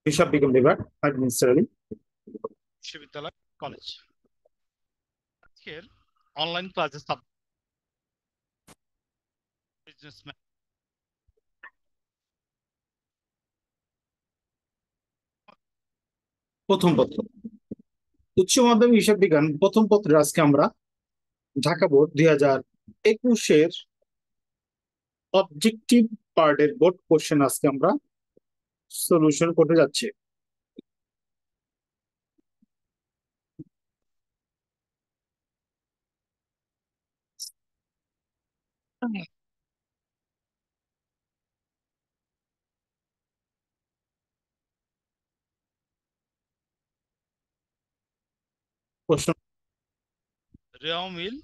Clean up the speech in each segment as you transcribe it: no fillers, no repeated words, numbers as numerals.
হিসাব বিজ্ঞান বিভাগ, অ্যাডমিনিস্ট্রেটিভ বিশ্ববিদ্যালয়, কলেজ। আজকের অনলাইন ক্লাসে বিজনেসম্যান প্রথম পত্র, উচ্চ মাধ্যমিক হিসাব বিজ্ঞান প্রথম পত্রে আজকে আমরা ঢাকা বোর্ড 2021-এর অবজেক্টিভ পার্টের বোর্ড কোশ্চেন আজকে আমরা সলিউশন করতে যাচ্ছি। প্রশ্ন রেওয়া মিল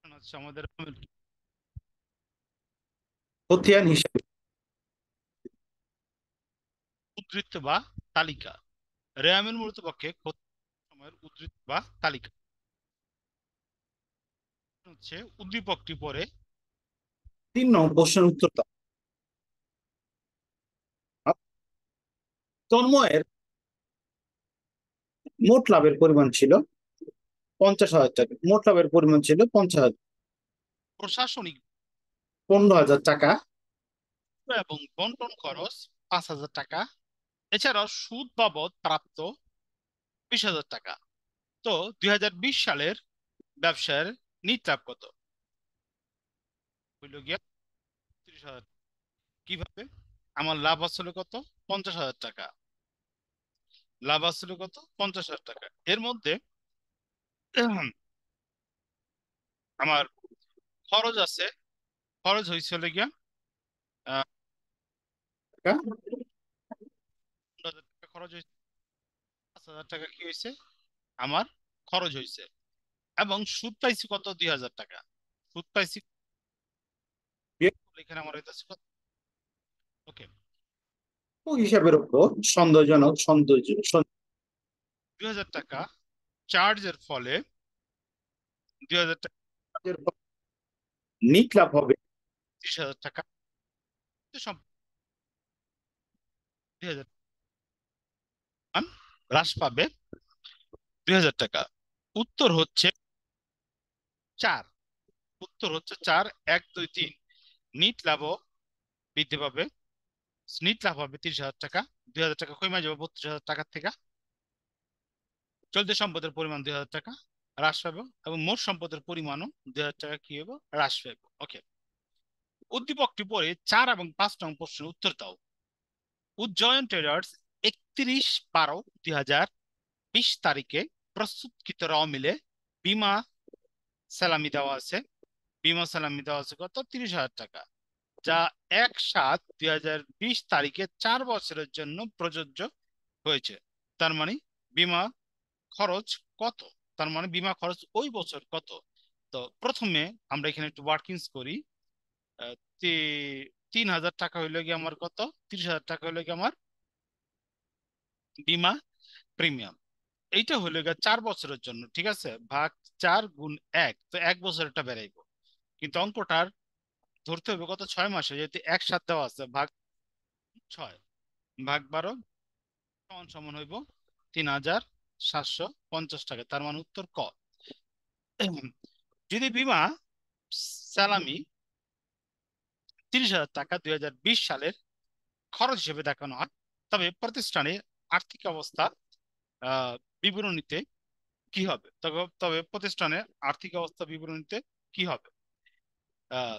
হচ্ছে আমাদের খতিয়ান হিসাব উদ্ধৃত বা তালিকা। রেওয়া মিল মূলত পক্ষে সময়ের উদ্ধৃত বা তালিকা হচ্ছে উদ্দীপকটি পরে 3 নং প্রশ্নের উত্তর দাও। তন্ময়ের মোট লাভের পরিমাণ ছিল 50,000 টাকা। মোট লাভের পরিমাণ ছিল 50,000, প্রশাসনিক 15,000 টাকা এবং বন্টন খরচ 5,000 টাকা, এছাড়াও সুদ বাবদ প্রাপ্ত 20,000 টাকা। তো 2020 সালের ব্যবসার নিট লাভ কত? হইল গিয়া 30,000। কিভাবে? আমার লাভ আসলে কত? 50,000 টাকা। লাভ আসলে কত? 50,000 টাকা। এর মধ্যে আমার খরচ আছে, খরচ হয়েছিল গিয়া আহ, টাকা 15,000 টাকা খরচ হয়েছে। 5,000 টাকা কি হয়েছে? আমার খরচ হয়েছে। এবং সুদ পাইছি কত? 2,000 টাকা। সুদ পাইছি এখানে আমার হইতেছে কত? ওকে, হিসাবের উপর সন্দেহজনক 2,000 টাকা চার্জের ফলে 2,000 টাকা নিট লাভ হবে 30,000 টাকা, 2,000 হ্রাস পাবে 2,000 টাকা। উত্তর হচ্ছে 4। উত্তর হচ্ছে 4, 1, 2, 3। নিট লাভও বৃদ্ধি পাবে। নিট লাভ হবে 30,000 টাকা। 2,000 টাকা কমে যাবে 32,000 টাকার থেকে। চলতি সম্পদের পরিমাণ 2,000 টাকা হ্রাস পাবে এবং মোট সম্পদের পরিমাণও 2,000 টাকা কি হবে? হ্রাস পাবে। ওকে, উদ্দীপকটি পরে 4 এবং 5 নং প্রশ্নের উত্তর দাও। উজ্জয়ন ট্রেডার্স 31/12/2020 তারিখে প্রস্তুতকৃত র মিলে বিমা সালামি দেওয়া আছে। বিমা সালামি দেওয়া আছে কত? 30,000 টাকা, যা 1/7/2020 তারিখে 4 বছরের জন্য প্রযোজ্য হয়েছে। তার মানে বিমা খরচ কত? তার মানে বিমা খরচ ওই বছর কত? তো প্রথমে আমরা এখানে একটু ওয়ার্কিংস করি। 3,000 টাকা হইলে কি আমার কত? 30,000 টাকা হইলে কি আমার বিমা প্রিমিয়াম। এইটা হইলে গিয়ে 4 বছরের জন্য, ঠিক আছে? ভাগ 4 গুণ 1, তো 1 বছর এটা বেড়াইবো। কিন্তু অঙ্কটার ধরতে হবে কত? 6 মাসে, যেহেতু একসাথে দেওয়া আছে। ভাগ 6 ভাগ 12 সমান সমান হইব 3,750 টাকা। তার মানে উত্তর ক। যদি বিমা সালামি 30,000 টাকা 2020 সালের খরচ হিসেবে দেখানো হয়, তবে প্রতিষ্ঠানের আর্থিক অবস্থা বিবরণীতে কি হবে? তবে তবে প্রতিষ্ঠানের আর্থিক অবস্থা বিবরণীতে কি হবে? আহ,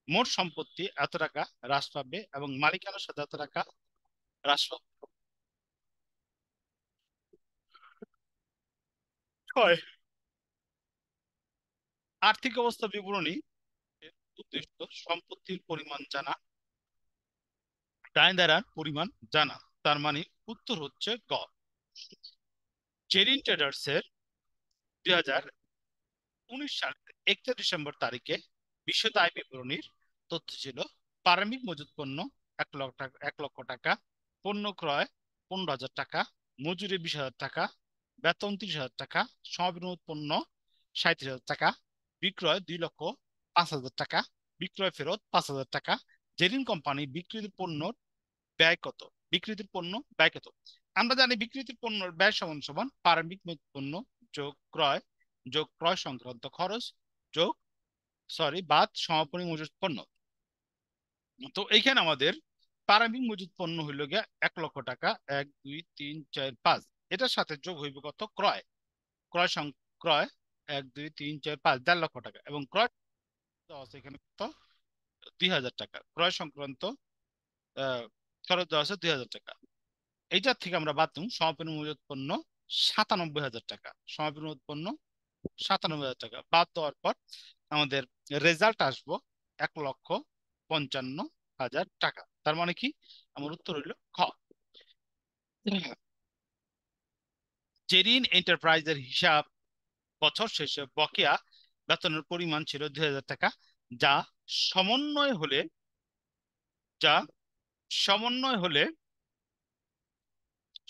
মোট সম্পত্তি এত টাকা হ্রাস পাবে এবং মালিকানার সাথে এত টাকা হ্রাস পাবে। 6, আর্থিক অবস্থা বিবরণী উদ্দেশ্য সম্পত্তির পরিমাণ জানা, দায়দারার পরিমাণ জানা। তার মানে উত্তর হচ্ছে গ। জেরিন ট্রেডার্স এর সালের 31 ডিসেম্বর তারিখে বিশদ আয় বিবরণীর তথ্য ছিল প্রারম্ভিক মজুত পণ্য 1 লক্ষ টাকা, 1 লক্ষ টাকা, পণ্য ক্রয় 15,000 টাকা, মজুরি 20,000 টাকা, বেতন 30,000 টাকা, সমাপনী পণ্য 37,000 টাকা, বিক্রয় 2,05,000 টাকা, বিক্রয় ফেরত 5,000 টাকা। জেরিন কোম্পানি বিক্রিত পণ্য ব্যয় কত? বিক্রিত পণ্য ব্যয় কত? আমরা জানি বিক্রিত পণ্যের ব্যয় সমান সমান প্রারম্ভিক মজুত পণ্য যোগ ক্রয় সংক্রান্ত খরচ যোগ বাদ সমাপনী মজুত পণ্য। তো এইখানে আমাদের প্রারম্ভিক মজুত পণ্য হইল গিয়া 1 লক্ষ টাকা, 1 2 3 4 5। এটার সাথে যোগ হইব কত? ক্রয় ক্রয় ক্রয় 1 2 3 4 5, 1.5 লক্ষ টাকা, এবং ক্রয় দেওয়া আছে এখানে কত? 2,000 টাকা। ক্রয় সংক্রান্ত খরচ দেওয়া আছে 2,000 টাকা। এইটার থেকে আমরা বাদ দিই সমাপনী মজুত পণ্য 97,000 টাকা। সমাপনী মজুত পণ্য 97,000 টাকা বাদ দেওয়ার পর আমাদের রেজাল্ট আসবো 1,55,000 টাকা। তার মানে কি? আমার উত্তর হইল খ। জেরিন এন্টারপ্রাইজের হিসাব বছর শেষে বকেয়া বেতনের পরিমাণ ছিল 2,000 টাকা, যা সমন্বয় হলে যা সমন্বয় হলে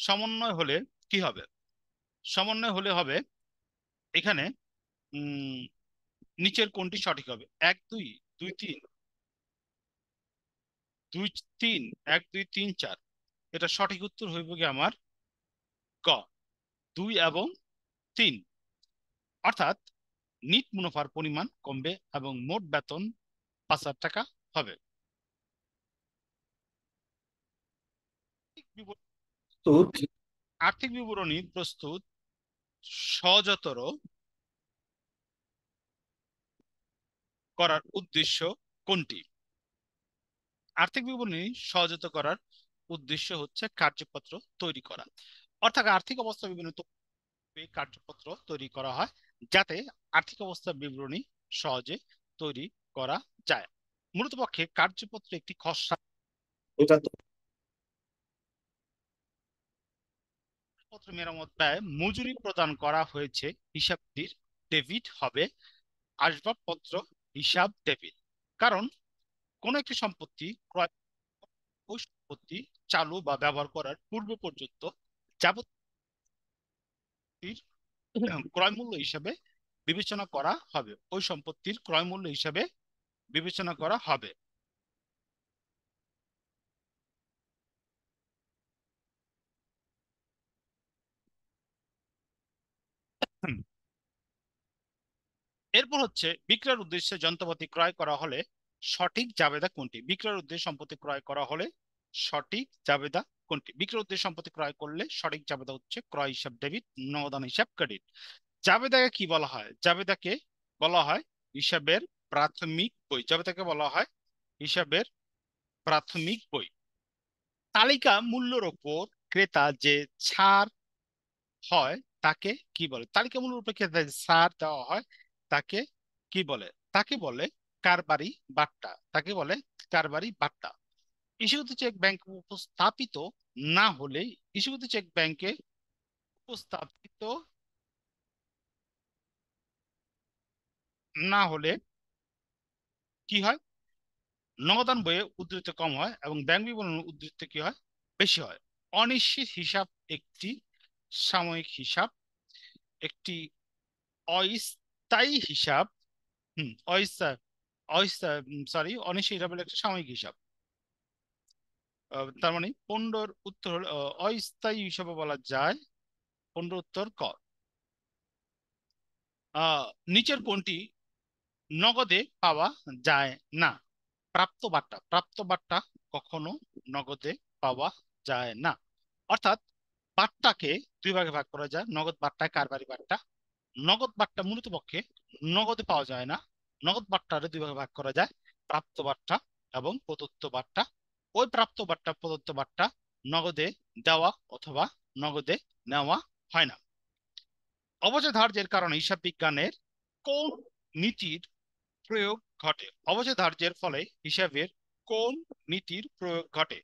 সমন্বয় হলে কি হবে? সমন্বয় হলে হবে এখানে উম নিচের কোনটি সঠিক হবে? 1 2 2 3 2 3 1 2 3 4। এটা সঠিক উত্তর হইব কি আমার ক, 2 এবং 3। অর্থাৎ নিট মুনাফার পরিমাণ কমবে এবং মোট বেতন 5,000 টাকা হবে। প্রস্তুত। আর্থিক বিবরণী প্রস্তুত সহজতর করার উদ্দেশ্য কোনটি? আর্থিক বিবরণী সহজতর করার উদ্দেশ্য হচ্ছে কার্যপত্র তৈরি করা। অর্থাৎ আর্থিক অবস্থা বিবরণী কার্যপত্র তৈরি করা হয় যাতে আর্থিক অবস্থার বিবরণী সহজে তৈরি করা যায়। মূলত পক্ষে কার্যপত্র একটি খসড়া এটা তো পত্র মেরামত ব্যয় মজুরি প্রদান করা হয়েছে হিসাবটির ডেবিট হবে আসবাবপত্র হিসাব ডেবিট। কারণ কোন একটি সম্পত্তি ক্রয় ওই সম্পত্তি চালু বা ব্যবহার করার পূর্ব পর্যন্ত যাবতীয় ক্রয় মূল্য হিসাবে বিবেচনা করা হবে, ওই সম্পত্তির ক্রয় মূল্য হিসাবে বিবেচনা করা হবে। এরপর হচ্ছে বিক্রয়ের উদ্দেশ্যে যন্ত্রপাতি ক্রয় করা হলে সঠিক জাবেদা কোনটি? বিক্রয়ের উদ্দেশ্যে সম্পত্তি ক্রয় করা হলে সঠিক জাবেদা কোনটি? বিক্রয়ের উদ্দেশ্যে সম্পত্তি ক্রয় করলে সঠিক জাবেদা হচ্ছে ক্রয় হিসাব ডেবিট, নগদান হিসাব ক্রেডিট। জাবেদাকে কি বলা হয়? জাবেদাকে বলা হয় হিসাবের প্রাথমিক বই। জাবেদাকে বলা হয় হিসাবের প্রাথমিক বই। তালিকা মূল্যের উপর ক্রেতা যে ছাড় হয় তাকে কি বলে? তালিকা মূল্যের উপর ক্রেতা যে ছাড় দেওয়া হয় তাকে কি বলে? তাকে বলে কারবারি বাট্টা। তাকে বলে কারবারি বাট্টা। ইস্যুকৃত চেক ব্যাংকে উপস্থাপিত না হলে ইস্যুকৃত চেক ব্যাংকে উপস্থাপিত না হলে কি হয়? নগদান বইয়ে উদ্ধৃত কম হয় এবং ব্যাংক বিবরণী উদ্ধৃত কি হয়? বেশি হয়। অনিশ্চিত হিসাব একটি সাময়িক হিসাব, একটি অস্থায়ী হিসাব। অস্থায়ী অনিশ্চিত হিসাব হলো একটা সাময়িক হিসাব। তার মানে পনেরোর উত্তর হলো অস্থায়ী হিসাবে বলা যায়। পনেরো উত্তর ক। নিচের কোনটি নগদে পাওয়া যায় না? প্রাপ্ত বার্তা। প্রাপ্ত বার্তা কখনো নগদে পাওয়া যায় না। অর্থাৎ বার্তাকে দুই ভাগে ভাগ করা যায়, নগদ বার্তা, কারবারি বার্তা। নগদ বার্তা মূলত পক্ষে নগদে পাওয়া যায় না। নগদ বার্তারে দুই ভাগে ভাগ করা যায়, প্রাপ্ত বার্তা এবং প্রদত্ত বার্তা। ওই প্রাপ্ত বার্তা প্রদত্ত বার্তা নগদে দেওয়া অথবা নগদে নেওয়া হয় না। অবচয় ধার্যের কারণে হিসাব বিজ্ঞানের কোন নীতির প্রয়োগ ঘটে? অবচয় ধার্যের ফলে হিসাবের কোন নীতির প্রয়োগ ঘটে?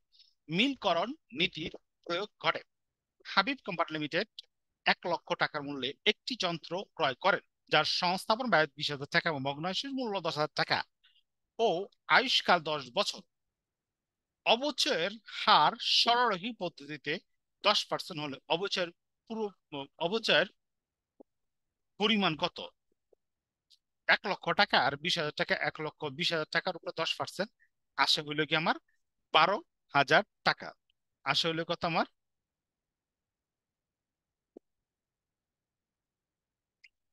মিলকরণ নীতির প্রয়োগ ঘটে। হাবিব কোম্পানি লিমিটেড 1 লক্ষ টাকার মূল্যে একটি যন্ত্র ক্রয় করেন। যার সংস্থাপন ব্যয় 20,000 টাকা এবং ভগ্নাংশের মূল্য 10,000 টাকা ও আয়ুষ্কাল 10 বছর। অবচয়ের হার সরলরৈখিক পদ্ধতিতে 10% হলে পুরো অবচয়ের পরিমাণ কত? 1,00,000 টাকা আর 20,000 টাকা, 1,20,000 টাকার উপরে 10% আসে হইলো কি আমার 12,000 টাকা। আসে হইলো কত আমার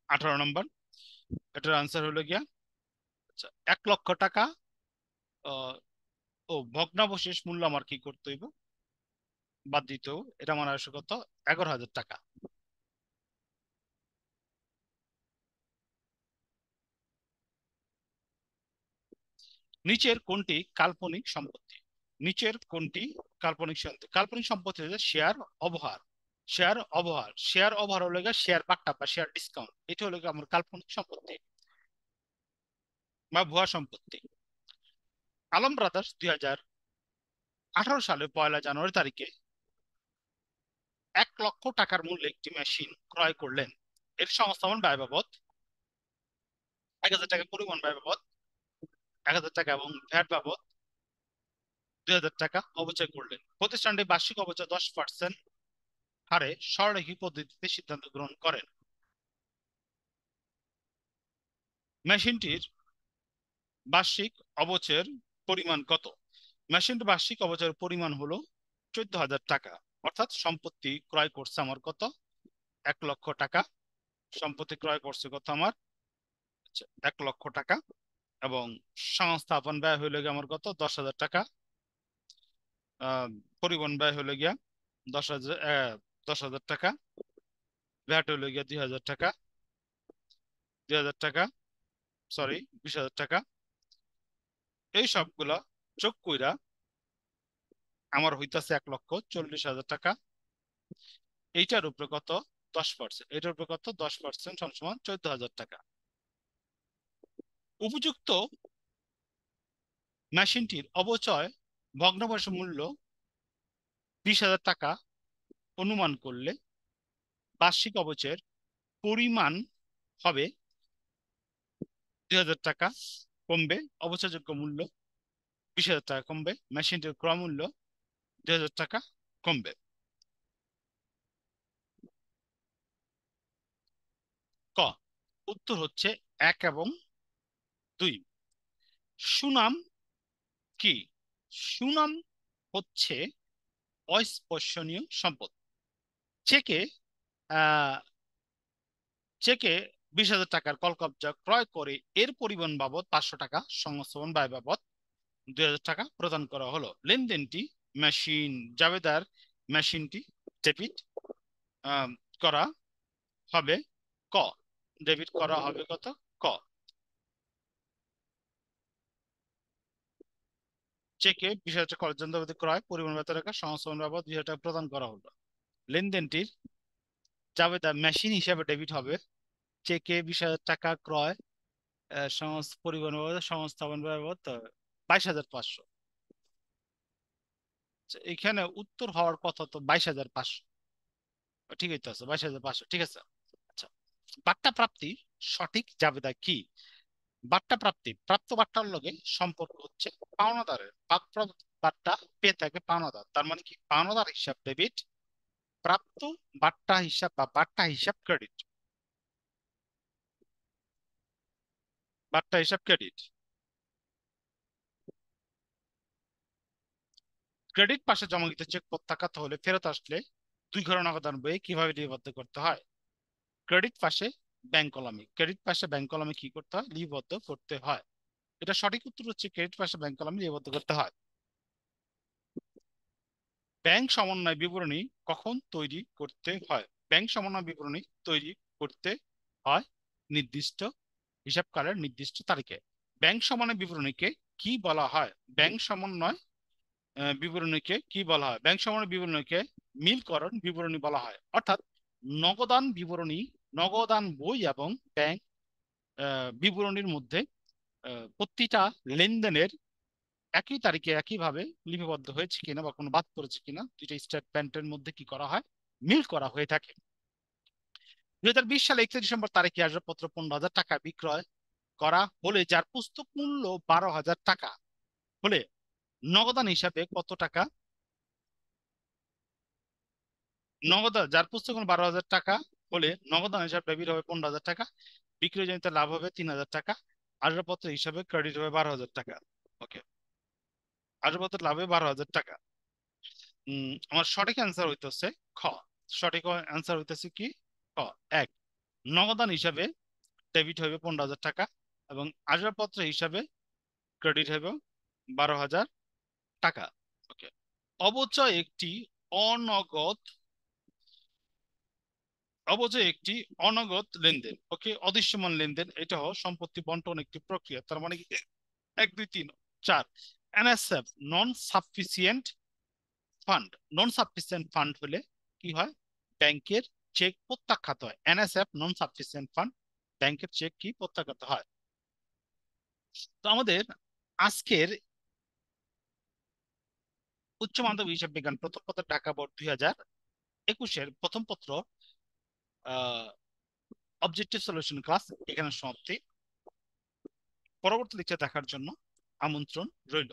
18 নম্বর। এটার আনসার হলো গিয়া, আচ্ছা, 1,00,000 টাকা আহ, ও ভগ্নাবশেষ মূল্য আমার কি করতে হইব, বাদ দিতে হইব। এটা আমার আসে কত 11,000 টাকা। নিচের কোনটি কাল্পনিক সম্পত্তি? নিচের কোনটি কাল্পনিক সম্পত্তি? কাল্পনিক সম্পত্তি হচ্ছে শেয়ার ওভার হলো গিয়ে শেয়ার বাট্টা বা শেয়ার ডিসকাউন্ট, এটা হলো গিয়ে আমার কাল্পনিক সম্পত্তি বা ভুয়া সম্পত্তি। আলম ব্রাদার্স 2018 সালে 1 জানুয়ারি তারিখে 1,00,000 টাকার মূল্যে একটি মেশিন ক্রয় করলেন। এর সংস্থাপন ব্যয় বাবদ 1,000 টাকা, পরিবহন ব্যয় বাবদ 1,000 টাকা এবং ভ্যাট বাবদ 2,000 টাকা অবচয় করলেন। প্রতিষ্ঠানটি বার্ষিক অবচয় 10% হারে সরলরৈখিক পদ্ধতিতে সিদ্ধান্ত গ্রহণ করেন। মেশিনটির বার্ষিক অবচয়ের পরিমাণ কত? মেশিনটির বার্ষিক অবচয়ের পরিমাণ হলো 14,000 টাকা। অর্থাৎ সম্পত্তি ক্রয় করছে আমার কত, 1,00,000 টাকা। সম্পত্তি ক্রয় করছে কত আমার, 1,00,000 টাকা। এবং সংস্থাপন ব্যয় হইলে গিয়ে আমার কত, 10,000 টাকা। আহ, পরিবহন ব্যয় হইলে গিয়া 10,000 ভ্যাট হইলে গিয়া 2,000 টাকা, 2,000 টাকা, সরি 20,000 টাকা। এই সবগুলা যোগ কইরা আমার হইতাছে 1,40,000 টাকা। এইটার উপরে কত, 10%, এটার উপরে কত 10% সমান 14,000 টাকা। উপযুক্ত মেশিনটির অবচয় ভগ্নাংশ মূল্য 20,000 টাকা অনুমান করলে বার্ষিক অবচয়ের পরিমাণ হবে 2,000 টাকা কমবে। অবচয়যোগ্য মূল্য 20,000 টাকা কমবে। মেশিনটির ক্রয় মূল্য 2,000 টাকা কমবে। ক, উত্তর হচ্ছে 1 এবং 2। সুনাম কি? সুনাম হচ্ছে অস্পর্শনীয় সম্পদ। চেকে আহ চেকে 20,000 টাকার কলকবজা ক্রয় করে এর পরিবহন বাবদ 500 টাকা, সংস্থাপন ব্যয় বাবদ 2,000 টাকা প্রদান করা হলো। লেনদেনটি মেশিন জাবেদার মেশিনটি ডেবিট করা হবে ক। ডেবিট করা হবে কত, ক। চেকে 20,000 টাকা কলের যন্ত্রপাতি ক্রয়, পরিবহন ভাতা টাকা, সংস্থাপন বাবদ 2,000 টাকা প্রদান করা হলো। লেনদেনটির জাবেদা মেশিন হিসাবে ডেবিট হবে। চেকে 20,000 টাকা ক্রয়, পরিবহন বাবদ, সংস্থাপন বাবদ 22,500। এখানে উত্তর হওয়ার কথা তো 22,500, ঠিক আছে 22,500, ঠিক আছে। আচ্ছা, বার্তা প্রাপ্তি সঠিক জাবেদা কি? বার্তা প্রাপ্তি প্রাপ্ত বার্তার লগে সম্পর্ক হচ্ছে পাওনাদারের। প্রাপ্ত বার্তা পেয়ে থাকে পাওনাদার, তার মানে কি পাওনাদার হিসাব ডেবিট, প্রাপ্ত বার্তা হিসাব বা বার্তা হিসাব ক্রেডিট। বার্তা হিসাব ক্রেডিট। ক্রেডিট পাশে জমাকৃত চেক প্রত্যাখ্যাত হলে ফেরত আসলে 2 ঘর নগদান বইয়ে কিভাবে লিপিবদ্ধ করতে হয়? ক্রেডিট পাশে ব্যাংক কলামে, ক্রেডিট পাশে ব্যাংক কলামে কি করতে হয়, লিপিবদ্ধ করতে হয়। এটা সঠিক উত্তর হচ্ছে ক্রেডিট পাশে ব্যাংক কলামে লিপিবদ্ধ করতে হয়। ব্যাংক সমন্বয় বিবরণী কখন তৈরি করতে হয়? ব্যাংক সমন্বয় বিবরণী তৈরি করতে হয় নির্দিষ্ট হিসাবকালের নির্দিষ্ট তারিখে। ব্যাংক সমন্বয় বিবরণীকে কি বলা হয়? ব্যাংক সমন্বয় বিবরণীকে কি বলা হয়? ব্যাংক সমন্বয় বিবরণীকে মিলকরণ বিবরণী বলা হয়। অর্থাৎ নগদান বিবরণী, নগদান বই এবং ব্যাংক বিবরণীর মধ্যে প্রতিটা লেনদেনের একই তারিখে একইভাবে লিপিবদ্ধ হয়েছে কিনা বা কোনো বাদ পড়েছে কিনা, দুইটা স্টেটমেন্টের মধ্যে কি করা হয়, মিল করা হয়ে থাকে। 2020 সালে 31 ডিসেম্বর তারিখে আসবাবপত্র 15,000 টাকা বিক্রয় করা হলে যার পুস্তক মূল্য 12,000 টাকা হলে নগদান হিসাবে কত টাকা, যার পুস্তক মূল্য 12,000 টাকা হলে নগদান হিসাবে ডেবিট হবে 15,000 টাকা, বিক্রয়জনিত লাভ হবে 3,000 টাকা, আসবাবপত্র হিসাবে ক্রেডিট হবে 12,000 টাকা। ওকে, আসবাবপত্র লাভ হবে 12,000 টাকা। আমার সঠিক অ্যান্সার হইতেছে খ। সঠিক অ্যান্সার হইতেছে কি খ। এক, নগদান হিসাবে ডেবিট হবে 15,000 টাকা এবং আসবাবপত্র হিসাবে ক্রেডিট হবে 12,000 টাকা। ওকে, অবচয় একটি অনগদ অবচয় একটি অনগদ লেনদেন। ওকে, অদৃশ্যমান লেনদেন, এটা হলো সম্পত্তি বন্টন একটি প্রক্রিয়া। তার মানে কি, 1 2 3 4, এনএসএফ নন সাফিসিয়েন্ট ফান্ড। নন সাফিসিয়েন্ট ফান্ড হলে কি হয়, ব্যাংকের চেক প্রত্যাখ্যাত হয়। এনএসএফ নন সাফিসিয়েন্ট ফান্ড, ব্যাংকের চেক কি প্রত্যাখ্যাত হয়। তো আমাদের আজকের উচ্চ মাধ্যমিক হিসাব বিজ্ঞান প্রথম পত্র ঢাকা বোর্ড 2021-এর প্রথম পত্র অবজেক্টিভ সলিউশন ক্লাস এখানে সমাপ্তি। পরবর্তী লেকচার দেখার জন্য আমন্ত্রণ রইল।